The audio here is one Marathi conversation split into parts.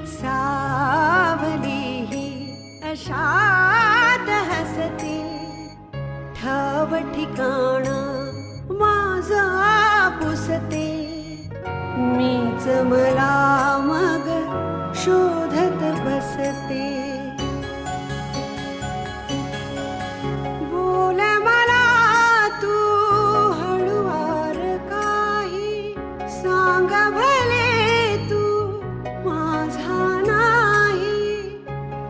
सावली ही अशात हसते, ठाव ठिकाण माझा पुसते, मीच मला मग शोधत बसते. बोल मला तू हळुवार काही, सांग भले तू माझा नाही.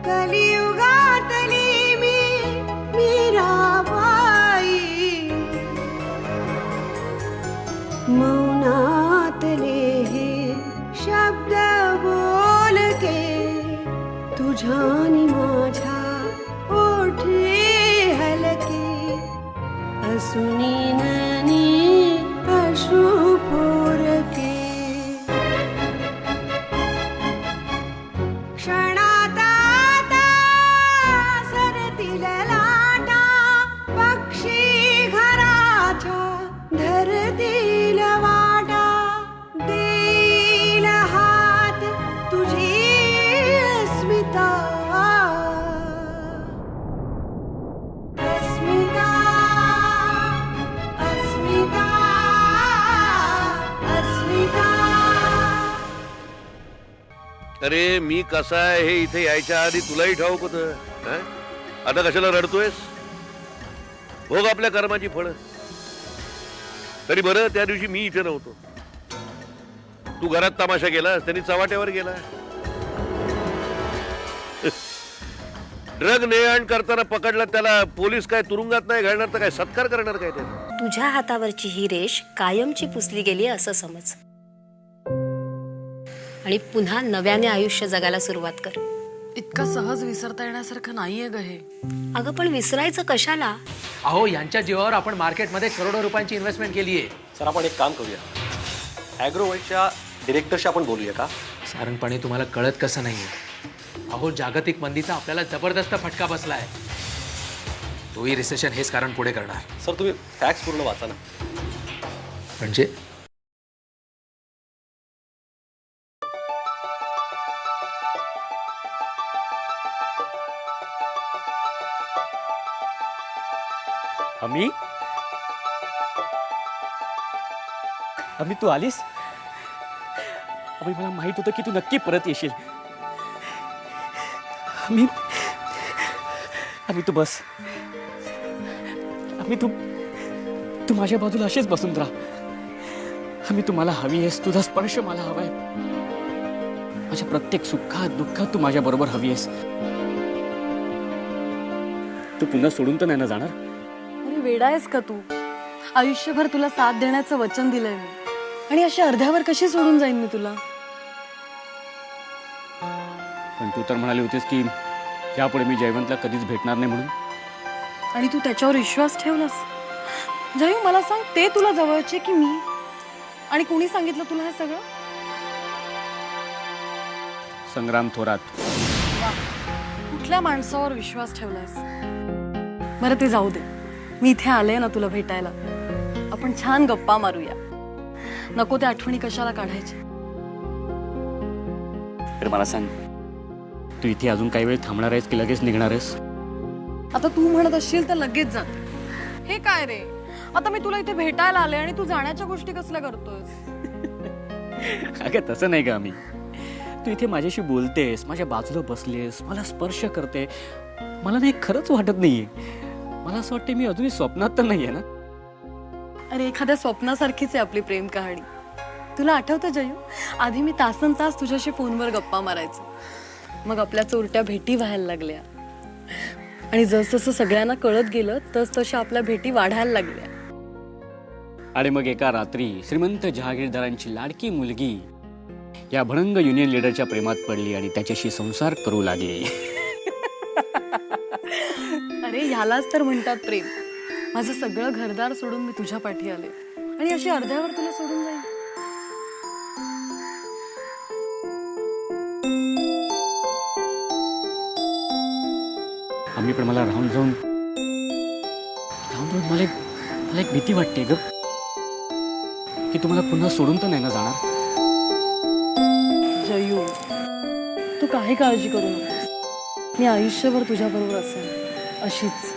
कलियुगातली मी मीराबाई, मौनातले हे शब्द बोलके, तुझ्यानी माझ्या ओठे हलके, असुनी ननी अश्रू पोरके. क्षणात आता सरतील लाटा, पक्षी घराच्या धरतील वाटा, देईल हात तुझी अस्मिता. अस्मिता, अस्मिता, अस्मिता. अरे मी कसा आहे हे इथे यायच्या आधी तुलाही ठाऊक होतं. हं? आता कशाला रडतोयस? भोग आपल्या कर्माची फळं. तरी बरं त्या दिवशी मी इथे नव्हतो. तू घरात तमाशा केलास, त्यांनी चव्हाट्यावर गेला. ड्रग ने आण करताना पकडला त्याला पोलीस काय तुरुंगात नाही घालणार तर काय सत्कार करणार काय त्याचा? तुझ्या हातावरची ही रेष कायमची पुसली गेली असं समज आणि पुन्हा नव्याने आयुष्य जगायला सुरुवात कर. इतका सहज विसरता येण्यासारखं नाहीये ग हे. अगं पण विसरायचं कशाला? अहो यांच्या जीवावर आपण मार्केटमध्ये करोडो रुपयांची इन्व्हेस्टमेंट केली आहे. सर आपण एक काम करूया, ॲग्रोवर्ल्डच्या डिरेक्टरशी आपण बोलूया का? सारंगपणे तुम्हाला कळत कसं नाहीये? अहो जागतिक मंदीचा आपल्याला जबरदस्त फटका बसलाय. तोही रिसेशन हेच कारण पुढे करणार. सर तुम्ही फॅक्ट्स पूर्ण वाचा ना. म्हणजे अमी, अमी तू आलीस? अमी मला माहित होतं की तू नक्की परत येशील. अमी, अमी तू बस. अमी तू माझ्या बाजूला अशीच बसून राहा. अमी तू मला हवी आहेस, तुझा स्पर्श मला हवाय. माझ्या प्रत्येक सुखात दुःखात तू माझ्या बरोबर हवी आहेस. तू पुन्हा सोडून तर नाही ना जाणार? अरे वेडा आहेस का तू? आयुष्यभर तुला साथ देण्याचं वचन दिलंय मी, आणि अशी अर्ध्यावर कशी सोडून जाईन मी तुला? पण तू तर म्हणाली होतीस की यापुढे मी जयवंतला कधीच भेटणार नाही म्हणून. आणि तू त्याच्यावर विश्वास ठेवलास. जयू मला सांग, ते तुला जवळचे की मी? आणि कोणी सांगितलं तुला हे सगळं? संग्राम थोरात. कुठल्या माणसावर विश्वास ठेवलास? बरं ते जाऊ दे. मी इथे आले ना तुला भेटायला. आपण छान गप्पा मारूया. नको त्या आठवणी कशाला काढायच्या. तर मला सांग, तू इथे अजून काही वेळ थांबणार आहेस की लगेच निघणार आहेस? आता तू म्हणत असशील तर लगेच जाते. हे काय रे, आता मी तुला इथे भेटायला आले आणि तू जाण्याच्या गोष्टी कसल्या करतोयस? अगं तसं नाही का आम्ही. तू इथे माझ्याशी बोलतेस, माझ्या बाजूला बसलेस, मला स्पर्श करते. मला नाही खरंच वाटत नाहीये. मला असं वाटतं मी अजूनही स्वप्नात तर नाहीये ना. अरे एखाद्या स्वप्नासारखीच आहे आपली प्रेम कहाणी. तुला आठवतं जयू, आधी मी तासन तास तुझ्याशी फोनवर गप्पा मारायचो. मग आपल्या चोरट्या भेटी व्हायला लागल्या, आणि जसजसं सगळ्यांना कळत गेलं तस तशा आपल्या भेटी वाढायला लागल्या. आणि मग एका रात्री श्रीमंत जहागीरदारांची लाडकी मुलगी या भणंग युनियन लीडरच्या प्रेमात पडली आणि त्याच्याशी संसार करू लागली. अरे ह्यालाच तर म्हणतात प्रेम. माझं सगळं घरदार सोडून मी तुझ्या पाठी आले, आणि अशी अर्ध्यावर तुला सोडून जाईल? मी पण मला राहून राहून मला एक भीती वाटते ग, की तुम्हाला पुन्हा सोडून तर नाही ना जाणार. जयू, तू काही काळजी करू नकोस. मी आयुष्यभर तुझ्याबरोबर असेन, अशीच.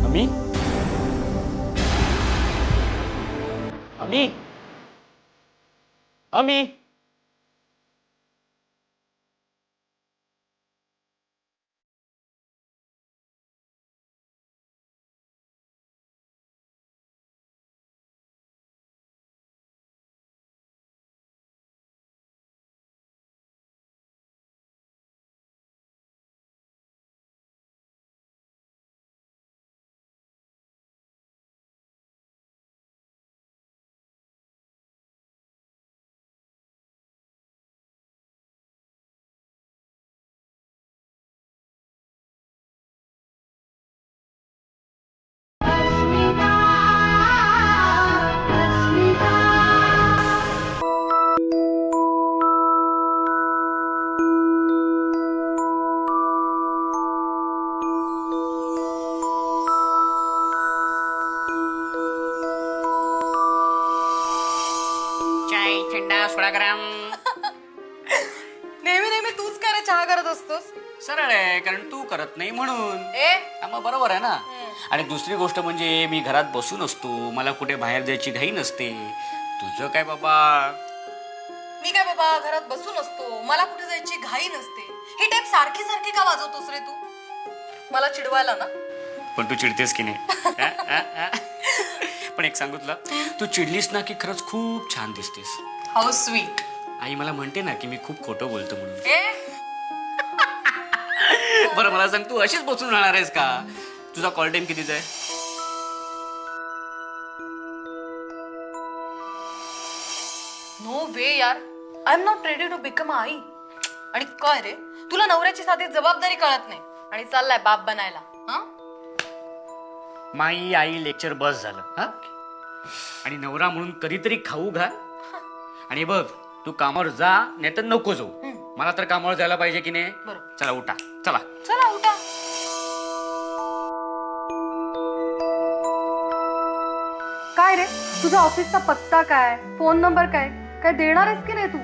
अमी, अमी, अमी. चाय थंडा सोळा ग्राम. नेहमी नेहमी तूच काय रे चहा करत असतोस? सरळ आहे, कारण तू करत नाही म्हणून. ए मग बरोबर आहे ना. आणि दुसरी गोष्ट म्हणजे मी घरात बसून असतो, मला कुठे बाहेर जायची घाई नसते. तुझं काय बाबा? मी काय बाबा घरात बसून असतो, मला कुठे जायची घाई नसते. ही टेप सारखी सारखी का वाजवतोस रे तू? मला चिडवायला ना? पण तू चिडतेस की नाही? पण एक सांगू तुला, तू चिडलीस ना की खरंच खूप छान दिसतेस. How sweet. आई मला म्हणते ना की मी खूप खोटं बोलतो म्हणून. ए बरं मला सांग, तू अशीच बसून राहणार आहेस का? तुझा कॉल टाइम कितीचा आहे? नो वे यार, I am not ready to become आई. आणि काय रे, तुला नवऱ्याची साधी जबाबदारी कळत नाही आणि चाललाय बाप बनायला. हा माई आई लेक्चर बस झालं. हा, आणि नवरा म्हणून कधीतरी खाऊ घाल. आणि बघ, तू कामावर जा नाही तर नको जाऊ. मला तर कामावर जायला पाहिजे की नाही? बरोबर. चला उठा, चला. चला उठा. काय रे, तुझा ऑफिसचा पत्ता काय, फोन नंबर काय, काय देणार आहेस की नाही तू?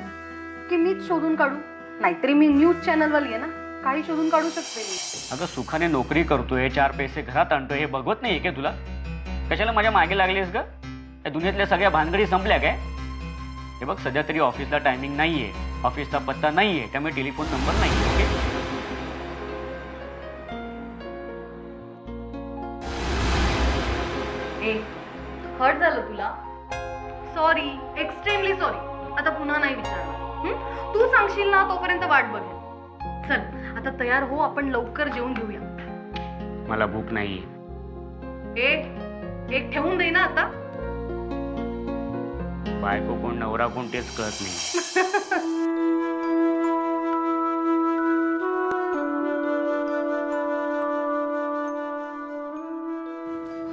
की मीच शोधून काढू? नाहीतरी मी न्यूज चॅनलवर आहे ना, काही शोधून काढू शकते मी. अगं सुखाने नोकरी करतोय, 4 पैसे घरात आणतोय, हे बघवत नाहीये का तुला? कशाला माझ्या मागे लागलीस ग? या दुनियातल्या सगळ्या भानगडी संपल्या काय? हे बघ, सध्या तरी ऑफिसला टायमिंग नाहीये, ऑफिसचा पत्ता नाहीये, त्यामुळे टेलिफोन नंबर नाहीये. ओके, हर्ट झालं तुला? Sorry, extremely sorry. आता पुन्हा नाही विचारणार. तू सांगशील ना तोपर्यंत वाट बघेल. चल आता तयार हो, आपण लवकर जेवून घेऊया. मला भूक नाहीये. एक ठेवून दे ना आता. बायको कोण नवरा कोण तेच कळत नाही.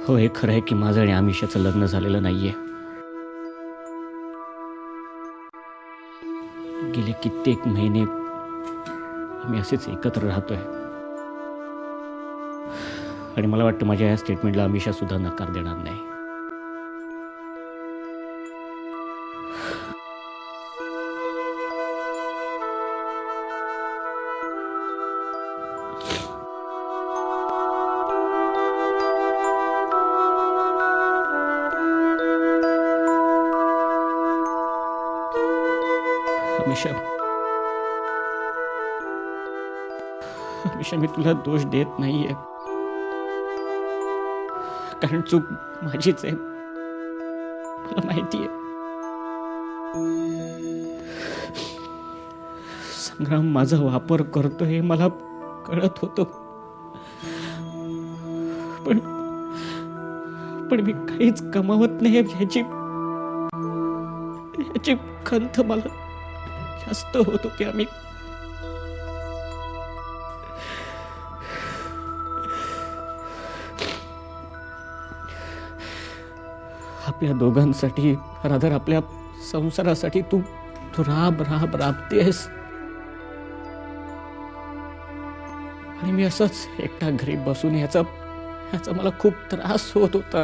हो, हे खरं आहे की माझं आणि आमिषाचं लग्न झालेलं नाहीये. गेले कित्येक महिने आम्ही असेच एकत्र राहतोय. आणि मला वाटतं माझ्या या स्टेटमेंटला आमिषा सुद्धा नकार देणार नाही. आमिषा, मी तुला दोष देत नाहीये, कारण चूक माझीच आहे, मला माहितीये. संग्राम माझा वापर करतो हे मला कळत होतं, पण मी काहीच कमावत नाही याची खंत मला जास्त होत होती. आम्ही आपल्या दोघांसाठी रादर आपल्या संसारासाठी तू तू राबतेस. आणि मी असंच एकटा घरी बसून याचा मला खूप त्रास होत होता.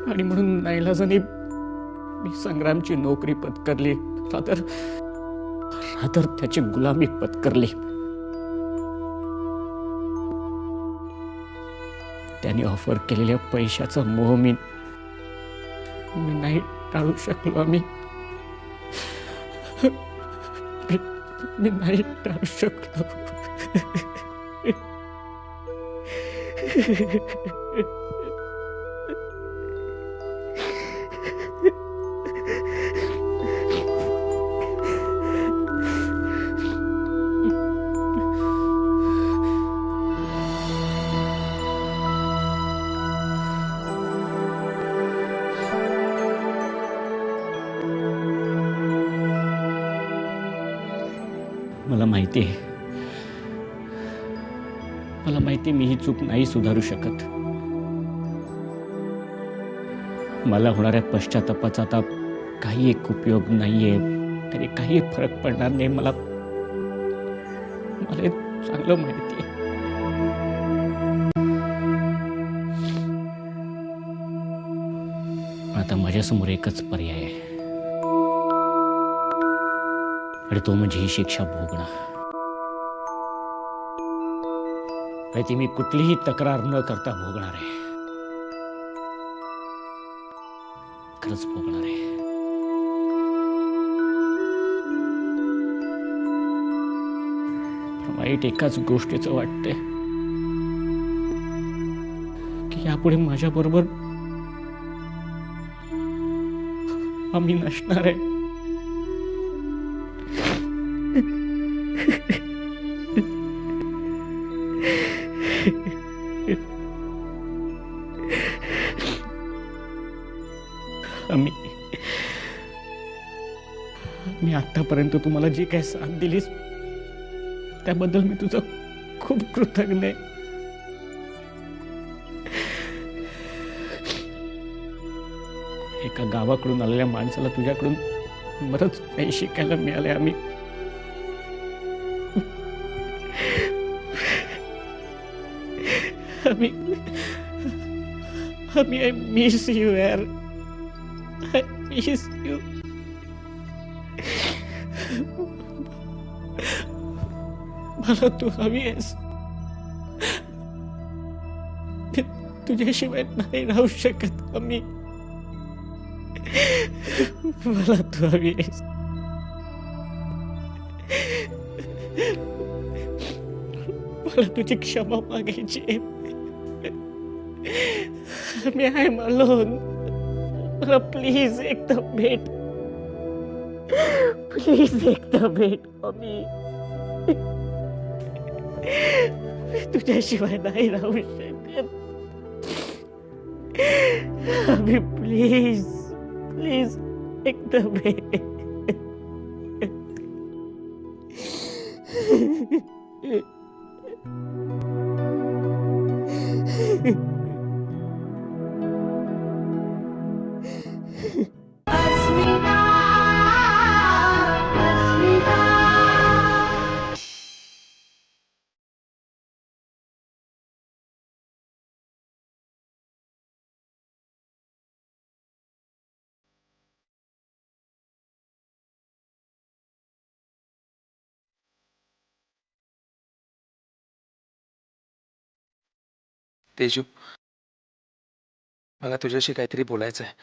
आणि म्हणून नाईलाजाने मी संग्रामची नोकरी पत्करली, रादर त्याची गुलामी पत्करली. त्याने ऑफर केलेल्या पैशाचा मोह मी नाही टाळू शकलो. मी नाही टाळू शकलो. मला माहिती मी ही चूक नाही सुधारू शकत. मला होणाऱ्या पश्चातापाचा आता काही एक उपयोग नाहीये, तरी काही फरक पडणार नाही. मला हे चांगलं माहिती आहे. आता माझ्यासमोर एकच पर्याय आहे, आणि तो म्हणजे ही शिक्षा भोगणं. ती मी कुठलीही तक्रार न करता भोगणार आहे. खरंच भोगणार आहे. वाईट एकाच गोष्टीचं वाटतंय की यापुढे माझ्या बरोबर आम्ही नसणार आहे. मी आतापर्यंत तुम्हाला जी काही साथ दिलीस त्याबद्दल मी तुझा खूप कृतज्ञ आहे. एका गावाकडून आलेल्या माणसाला तुझ्याकडून बरंच काही शिकायला मिळालंय. I miss you, yaar. I miss you. मला तू हवी आहेस. तुझ्याशिवाय नाही राहू शकत मी. मला तू हवी आहेस. मला तुझी क्षमा मागायची आहे. मी आहे अलोन. मला प्लीज एकदा भेट. प्लीज एकदा भेट. तुझ्याशिवाय नाही राहू शकत. प्लीज प्लीज एकदा भेट. अस्मिता अस्मिता तेजू, मला तुझ्याशी काहीतरी बोलायचं आहे.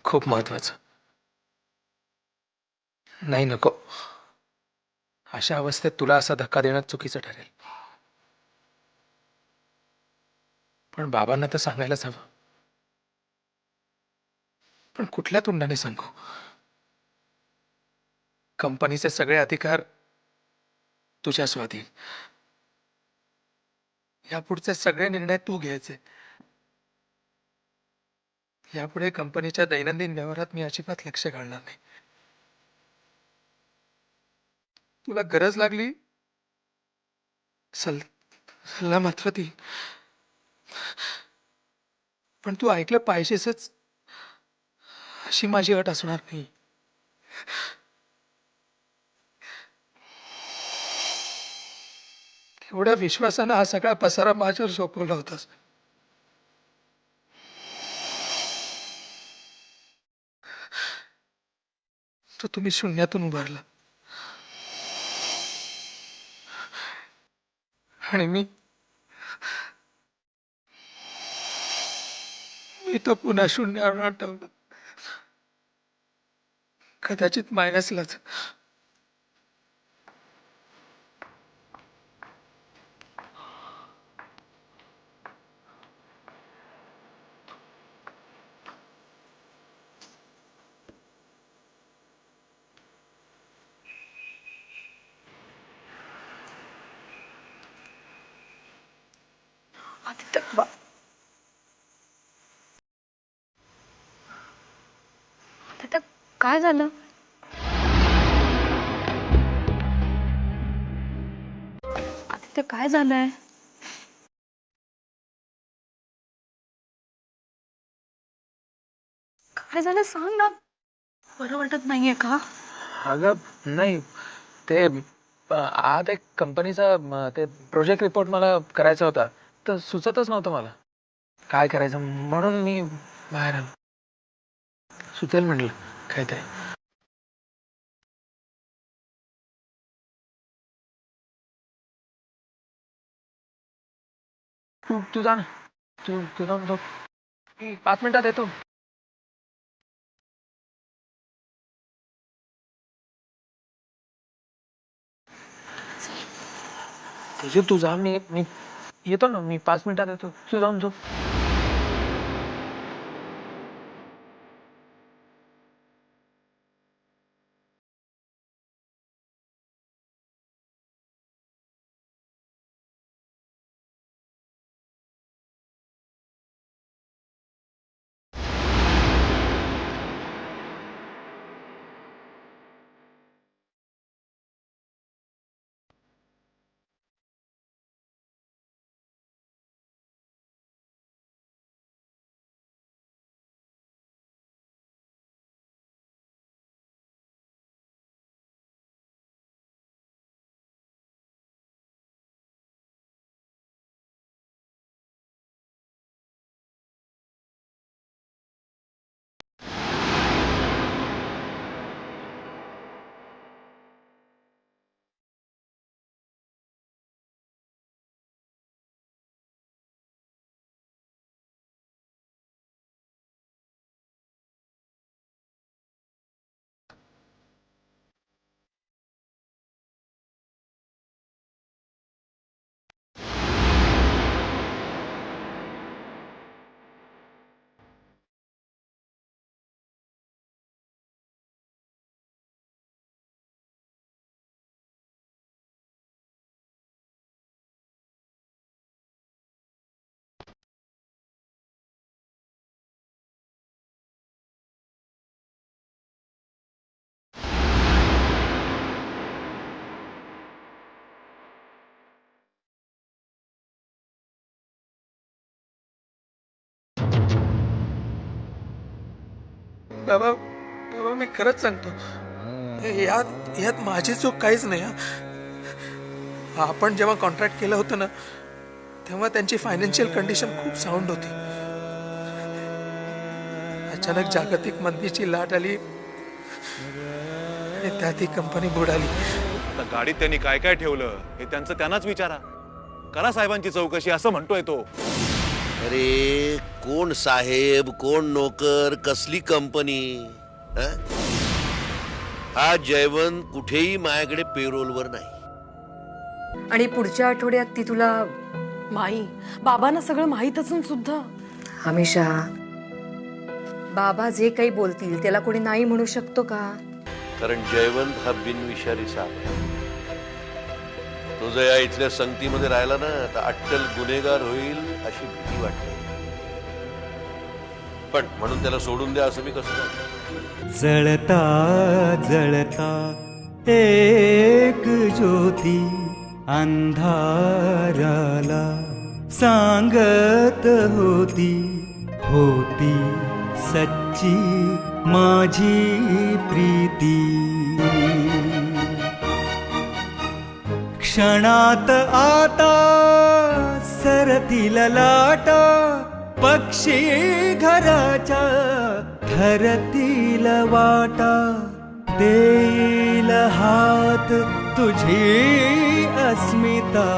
खूप महत्वाचं. नाही, नको. अशा अवस्थेत तुला असा धक्का देणं चुकीचं ठरेल. पण बाबांना तर सांगायलाच हवं. पण कुठल्या तोंडाने सांगू? कंपनीचे सगळे अधिकार तुझ्या स्वाधीन. यापुढचे सगळे निर्णय तू घ्यायचे. यापुढे कंपनीच्या दैनंदिन व्यवहारात मी अजिबात लक्ष घालणार नाही. तुला गरज लागली सल्ला मात्र ती, पण तू ऐकलं पाहिजेसच अशी माझी अट असणार नाही. एवढ्या विश्वासानं हा सगळा पसारा माझ्यावर सोपवला होतास. तो तुम्ही शून्यातून उभारला आणि मी तो पुन्हा शून्यावर आठवला, कदाचित मायनसलाच. आता काय झालं? आदित्य काय झालंय? काय झालं सांग ना. बरं वाटत नाहीये का? अगं नाही, ते आज एक कंपनीचा ते प्रोजेक्ट रिपोर्ट मला करायचा होता, तर सुचतच नव्हतं मला काय करायचं, म्हणून मी बाहेर आलो. सुचेल म्हटलं काय ते. तू जा ना, तू जाऊन झोप. मी 5 मिनिटात येतो. तू जा, मी येतो ना, मी 5 मिनिटात येतो. तू जाऊन झोप. बाबा बाबा, मी खरंच सांगतो, यात माझी चूक काहीच नाही. आपण जेव्हा कॉन्ट्रॅक्ट केलं होतं ना, तेव्हा त्यांची फायनान्शियल कंडिशन खूप साऊंड होती. अचानक जागतिक मंदीची लाट आली आणि त्यात ही कंपनी बुडाली. गाडीत त्यांनी काय काय ठेवलं हे त्यांनाच विचारा. करा साहेबांची चौकशी, असं म्हणतोय तो. अरे कोण साहेब, कोण नोकर, कसली कंपनी? हा जयवंत कुठेही माझ्याकडे पेरोलवर नाही. आणि पुढच्या आठवड्यात ती तुला माई, बाबांना सगळं माहीत असून सुद्धा. हमेशा बाबा जे काही बोलतील त्याला कोणी नाही म्हणू शकतो का? कारण जयवंत हा बिनविषारी साप आहे. तो जर या इथल्या संगतीमध्ये राहिला ना, तर अट्टल गुन्हेगार होईल अशी भीती वाटते. पण म्हणून त्याला सोडून द्या असं मी कसं सांगू? जळता जळता एक ज्योती अंधाराला सांगत होती, होती सच्ची माझी प्रीती. क्षणात आता सरतील लाटा, पक्षी घराच्या ठरतील वाटा. देईल हात तुझी अस्मिता,